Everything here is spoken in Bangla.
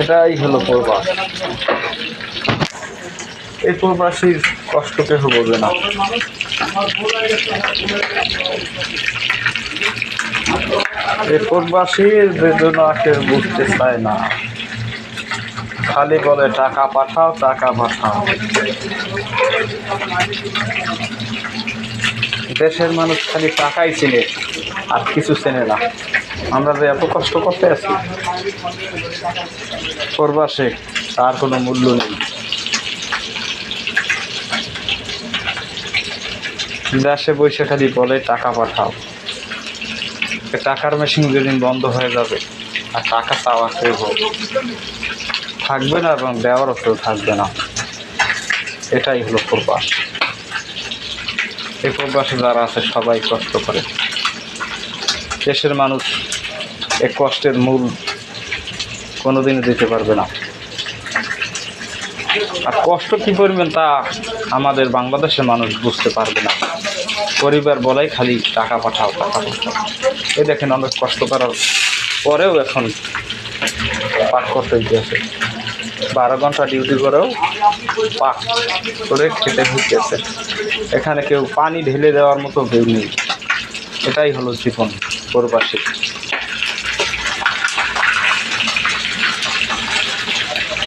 এটাই হলো প্রবাস। এই প্রবাসীর কষ্ট কেউ বোঝে না। এই প্রবাসীর বেদনা কেউ বুঝতে চায় না, খালি বলে টাকা পাঠাও টাকা পাঠাও। দেশের মানুষ খালি টাকাই চেনে, আর কিছু চেনে না। আমরা যে এত কষ্ট করতে আছি প্রবাসে, তার কোনো মূল্য নেই। দেশে বসে খালি বলে টাকা পাঠাও। টাকার মেশিন যেদিন বন্ধ হয়ে যাবে আর টাকা চাওয়া কেউ থাকবে না এবং দেওয়ারও কেউ থাকবে না। এটাই হলো প্রবাস। এই প্রবাসে যারা আছে সবাই কষ্ট করে। দেশের মানুষ এই কষ্টের মূল কোনোদিনও দিতে পারবে না। আর কষ্ট কী পরিমাণ তা আমাদের বাংলাদেশের মানুষ বুঝতে পারবে না। পরিবার বলাই খালি টাকা পাঠাও টাকা পাঠাও। এই দেখেন অনেক কষ্ট করার পরেও এখন পাঠ করতে হইতেছে, 12 ঘন্টা ডিউটি করেও পাঠ করে খেতে হইতেছে। এখানে কেউ পানি ঢেলে দেওয়ার মতো কেউ নেই। এটাই হলো জীবন প্রবাসী।